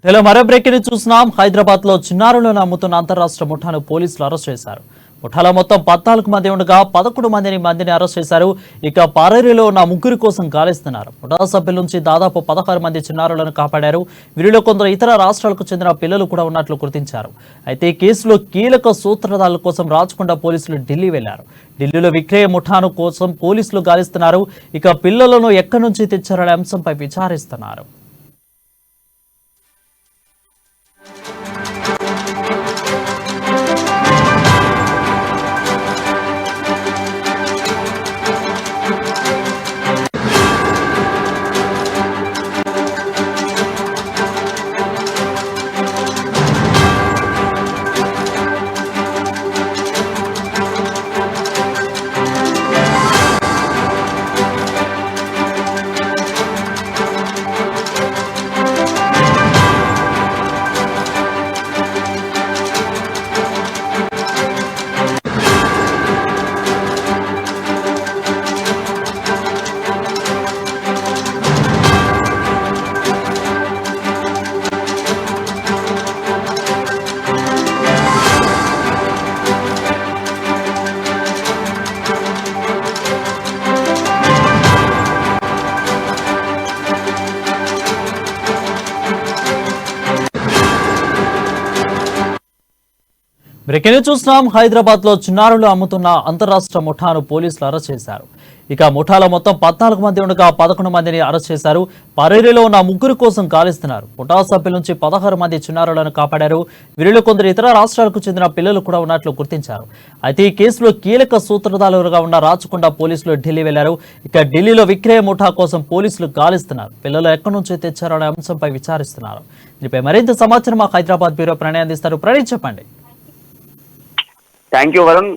మరో బ్రేకింగ్ చూస్తున్నాం. హైదరాబాద్ లో చిన్నారులను అమ్ముతున్న అంతరాష్ట్ర ముఠాను పోలీసులు అరెస్ట్ చేశారు. ముఠాలో మొత్తం 14 మంది ఉండగా 11 మందిని అరెస్ట్ చేశారు. ఇక పారేరులో ఉన్న ముగ్గురి కోసం గాలిస్తున్నారు. ముఠా సభ్యుల నుంచి దాదాపు 16 మంది చిన్నారులను కాపాడారు. వీరిలో కొందరు ఇతర రాష్ట్రాలకు చెందిన పిల్లలు కూడా ఉన్నట్లు గుర్తించారు. అయితే ఈ కేసులో కీలక సూత్రధారుల కోసం రాచకొండ పోలీసులు ఢిల్లీ వెళ్లారు. ఢిల్లీలో విక్రయ ముఠాను కోసం పోలీసులు గాలిస్తున్నారు. ఇక పిల్లలను ఎక్కడి నుంచి తెచ్చారనే అంశంపై విచారిస్తున్నారు. బ్రేకింగ్ చూస్తున్నాం. హైదరాబాద్ లో చిన్నారులు అమ్ముతున్న అంతరాష్ట్ర ముఠాను పోలీసులు అరెస్ట్ చేశారు. ఇక ముఠాలో మొత్తం 14 మంది ఉండగా 11 మందిని అరెస్ట్ చేశారు. పరేరులో ఉన్న ముగ్గురు కోసం గాలిస్తున్నారు. ముఠా సభ్యుల నుంచి 16 మంది చిన్నారులను కాపాడారు. వీరిలో కొందరు ఇతర రాష్ట్రాలకు చెందిన పిల్లలు కూడా ఉన్నట్లు గుర్తించారు. అయితే ఈ కేసులో కీలక సూత్రధారులుగా ఉన్న రాచకొండ పోలీసులు ఢిల్లీ వెళ్లారు. ఇక ఢిల్లీలో విక్రయ ముఠా కోసం పోలీసులు గాలిస్తున్నారు. పిల్లలు ఎక్కడి నుంచి తెచ్చారనే అంశంపై విచారిస్తున్నారు. దీనిపై మరింత సమాచారం మా హైదరాబాద్ బ్యూరో ప్రణయ్ అందిస్తారు. ప్రణయ్, చెప్పండి. Thank you Varun.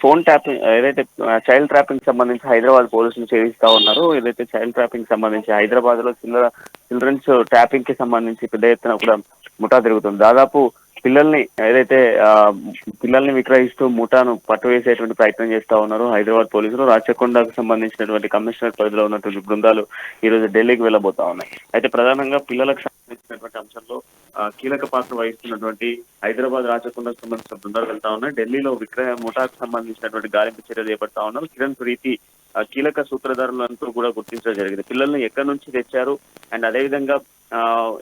Phone tapping ఏదైతే చైల్డ్ ట్రాపింగ్ సంబంధించి హైదరాబాద్ పోలీసులు ఛేదిస్తా ఉన్నారు. ఏదైతే చైల్డ్ ట్రాపింగ్ సంబంధించి హైదరాబాద్ లో చిల్డ్రన్స్ ట్రాపింగ్ కి సంబంధించి పెద్ద ఎత్తున కూడా ముఠా తిరుగుతుంది. దాదాపు పిల్లల్ని విక్రయిస్తూ ముఠాను పట్టువేసేటువంటి ప్రయత్నం చేస్తా ఉన్నారు హైదరాబాద్ పోలీసులు. రాచకొండకు సంబంధించినటువంటి కమిషనర్ పరిధిలో ఉన్నటువంటి బృందాలు ఈ రోజు ఢిల్లీకి వెళ్ళబోతా ఉన్నాయి. అయితే ప్రధానంగా పిల్లలకు సంబంధించినటువంటి అంశంలో కీలక పాత్ర వహిస్తున్నటువంటి హైదరాబాద్ రాచకొండకు సంబంధించిన బృందాలు వెళ్తా ఉన్నాయి. ఢిల్లీలో విక్రయ ముఠాకు సంబంధించినటువంటి గాలింపు చర్యలు చేపడతా ఉన్నారు. కిరణ్ ప్రీతి కీలక సూత్రధారులంటూ కూడా గుర్తించడం జరిగింది. పిల్లల్ని ఎక్కడి నుంచి తెచ్చారు అండ్ అదేవిధంగా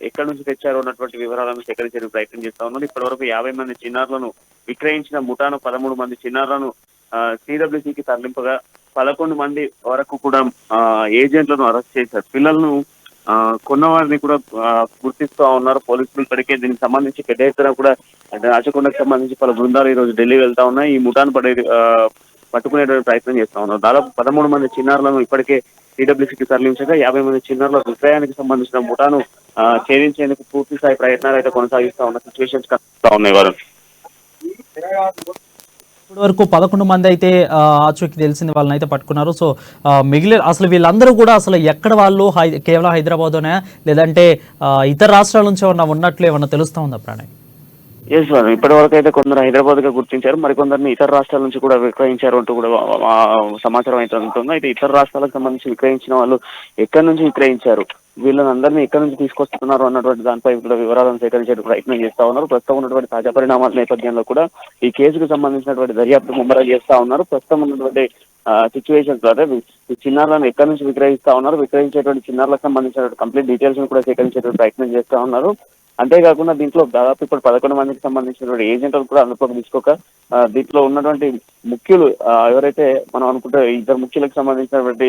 ఎక్కడి నుంచి తెచ్చారు అన్నటువంటి వివరాలను సేకరించే ప్రయత్నం చేస్తా ఉన్నారు. ఇప్పటి వరకు 50 మంది చిన్నారులను విక్రయించిన ముఠాను 13 మంది చిన్నారులను సిడబ్ల్యూసీకి తరలింపగా 11 మంది వరకు కూడా ఏజెంట్లను అరెస్ట్ చేశారు. పిల్లలను కొన్నవారిని కూడా గుర్తిస్తూ ఉన్నారు పోలీసులు. ఇప్పటికే దీనికి సంబంధించి పెద్ద ఎత్తున కూడా రాచకొండకు సంబంధించి పలు బృందాలు ఈ రోజు ఢిల్లీ వెళ్తా ఉన్నాయి. ఈ ముఠాను పట్టుకునేటువంటి ప్రయత్నం చేస్తా ఉన్నారు. దాదాపు 13 మంది చిన్నారులను ఇప్పటికే సిడబ్ల్యూసీకి తరలించగా 50 మంది చిన్నారుల విక్రయానికి సంబంధించిన ముఠాను ఛేదించేందుకు పూర్తి స్థాయి ప్రయత్నాలు అయితే కొనసాగిస్తా ఉన్న సిచ్యువేషన్స్ కనిపిస్తా ఉన్నాయి వారు. ఇప్పటి వరకు 11 మంది అయితే ఆచూకీ తెలిసింది వాళ్ళని అయితే పట్టుకున్నారు. సో మిగిలిన అసలు వీళ్ళందరూ కూడా అసలు ఎక్కడ వాళ్ళు కేవలం హైదరాబాద్లోనే లేదంటే ఇతర రాష్ట్రాల నుంచి ఏమన్నా ఉన్నట్లు ఏమన్నా తెలుస్తా ఉందా ప్రణయ్? ఎస్ సార్, ఇప్పటి వరకు అయితే కొందరు హైదరాబాద్ గా గుర్తించారు, మరికొందరిని ఇతర రాష్ట్రాల నుంచి కూడా విక్రయించారు అంటూ కూడా సమాచారం అయితే ఉంటుంది. అయితే ఇతర రాష్ట్రాలకు సంబంధించి విక్రయించిన వాళ్ళు ఎక్కడి నుంచి విక్రయించారు, వీళ్ళని అందరినీ ఎక్కడి నుంచి తీసుకొస్తున్నారు అన్నటువంటి దానిపై కూడా వివరాలను సేకరించే ప్రయత్నం చేస్తా ఉన్నారు. ప్రస్తుతం ఉన్నటువంటి తాజా పరిణామాల నేపథ్యంలో కూడా ఈ కేసుకు సంబంధించినటువంటి దర్యాప్తు ముమ్మరం చేస్తా ఉన్నారు. ప్రస్తుతం ఉన్నటువంటి సిచ్యువేషన్స్ అదే ఈ చిన్నారులను ఎక్కడి నుంచి విక్రయిస్తా ఉన్నారు, విక్రయించేటువంటి చిన్నారులకు సంబంధించినటువంటి కంప్లీట్ డీటెయిల్స్ కూడా సేకరించేటువంటి ప్రయత్నం చేస్తా ఉన్నారు. అంతేకాకుండా దీంట్లో దాదాపు ఇప్పుడు 11 మందికి సంబంధించినటువంటి ఏజెంట్లు కూడా అందులోకి తీసుకోక దీంట్లో ఉన్నటువంటి ముఖ్యులు ఎవరైతే మనం అనుకుంటే ఇద్దరు ముఖ్యులకు సంబంధించినటువంటి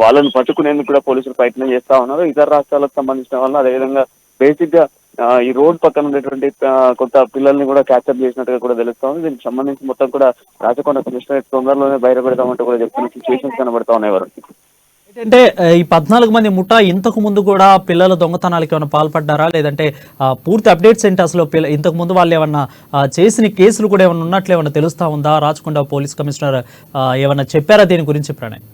వాళ్ళని పట్టుకునేందుకు కూడా పోలీసులు ప్రయత్నం చేస్తా ఉన్నారు. ఇతర రాష్ట్రాలకు సంబంధించిన వాళ్ళు అదేవిధంగా బేసిక్ గా ఈ రోడ్ పక్కన ఉండేటువంటి కొంత పిల్లల్ని కూడా క్యాప్చర్ చేసినట్టుగా కూడా తెలుస్తా ఉంది. దీనికి సంబంధించి మొత్తం కూడా రాచకొండ కమిషనరేట్ తొందరలోనే బయటపెడతామంటూ కూడా చెప్తున్న సిచ్యువేషన్స్ కనబడతా ఉన్నాయి వారు. ఏంటంటే ఈ 14 మంది ముఠా ఇంతకు ముందు కూడా పిల్లల దొంగతనాలకు ఏమైనా పాల్పడ్డారా, లేదంటే పూర్తి అప్డేట్స్ ఏంటి అసలు? ఇంతకు ముందు వాళ్ళు ఏమన్నా చేసిన కేసులు కూడా ఏమైనా ఉన్నట్లు ఏమన్నా తెలుస్తా ఉందా? రాచకొండ పోలీస్ కమిషనర్ ఏమన్నా చెప్పారా దీని గురించి ప్రణయ్?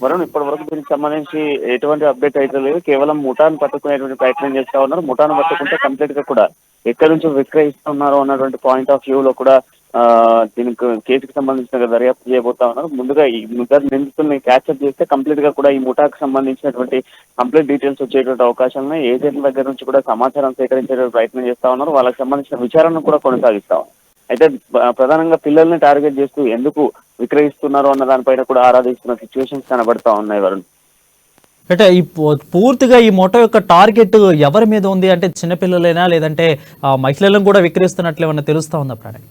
వరుణ్, ఇప్పటి వరకు దీనికి సంబంధించి ఎటువంటి అప్డేట్ అయితే లేదు. కేవలం ముఠాను పట్టుకునేటువంటి ప్రయత్నం చేస్తా ఉన్నారు. ముఠాను పట్టుకుంటే కంప్లీట్ గా కూడా ఎక్కడి నుంచి విక్రయిస్తున్నారు అన్నటువంటి పాయింట్ ఆఫ్ వ్యూ లో కూడా దీనికి కేసుకు సంబంధించిన దర్యాప్తు చేయబోతా ఉన్నారు. ముందుగా ఈ ముగ్గురు నిందితుల్ని క్యాప్చర్ చేస్తే కంప్లీట్ గా కూడా ఈ ముఠాకు సంబంధించినటువంటి కంప్లీట్ డీటెయిల్స్ వచ్చేటువంటి అవకాశాలు ఉన్నాయి. ఏజెంట్ల దగ్గర నుంచి కూడా సమాచారం సేకరించే ప్రయత్నం చేస్తా ఉన్నారు. వాళ్ళకి సంబంధించిన విచారణను కూడా కొనసాగిస్తా ఉన్నారు. అయితే ప్రధానంగా పిల్లల్ని టార్గెట్ చేస్తూ ఎందుకు విక్రయిస్తున్నారు అన్న దానిపైన కూడా ఆరాధిస్తున్న సిచ్యువేషన్స్ కనబడతా ఉన్నాయి వరుణ్. అంటే ఈ పూర్తిగా ఈ ముఠా యొక్క టార్గెట్ ఎవరి మీద ఉంది అంటే చిన్నపిల్లలైనా లేదంటే మహిళలను కూడా విక్రయిస్తున్నట్లు ఏమన్నా తెలుస్తా ఉందా ప్రణయ్?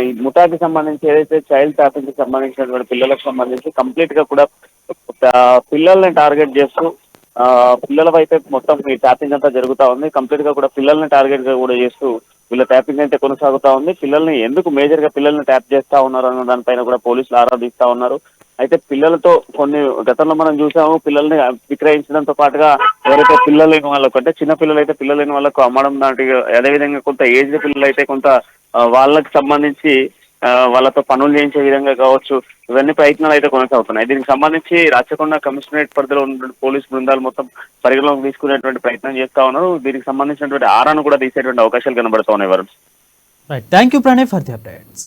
ఈ ముఠాకి సంబంధించి ఏదైతే చైల్డ్ ట్రాఫిక్ కి సంబంధించినటువంటి పిల్లలకు సంబంధించి కంప్లీట్ గా కూడా పిల్లల్ని టార్గెట్ చేస్తూ పిల్లల వైపే మొత్తం ఈ ట్యాపింగ్ అంతా జరుగుతా ఉంది. కంప్లీట్ గా కూడా పిల్లల్ని టార్గెట్ గా కూడా చేస్తూ వీళ్ళ ట్యాపింగ్ అయితే కొనసాగుతా ఉంది. పిల్లల్ని ఎందుకు మేజర్ గా పిల్లల్ని ట్యాప్ చేస్తా ఉన్నారు అన్న దానిపైన కూడా పోలీసులు ఆరాధిస్తా ఉన్నారు. అయితే పిల్లలతో కొన్ని గతంలో మనం చూసాము, పిల్లల్ని విక్రయించడంతో పాటుగా ఎవరైతే పిల్లలు లేని వాళ్ళకు అంటే చిన్న పిల్లలు అయితే పిల్లలు లేని వాళ్ళకు అమ్మడం లాంటి, అదేవిధంగా కొంత ఏజ్ పిల్లలు అయితే కొంత వాళ్ళకి సంబంధించి వాళ్ళతో పనులు చేయించే విధంగా కావచ్చు, ఇవన్నీ ప్రయత్నాలు అయితే కొనసాగుతున్నాయి. దీనికి సంబంధించి రాచకొండ కమిషనరేట్ పరిధిలో ఉన్నటువంటి పోలీసు బృందాలు మొత్తం పరిగణలోకి తీసుకునేటువంటి ప్రయత్నం చేస్తా ఉన్నారు. దీనికి సంబంధించినటువంటి ఆరాను కూడా తీసేటువంటి అవకాశాలు కనబడుతూ ఉన్నాయి Varun. Right, thank you Pranay for the updates.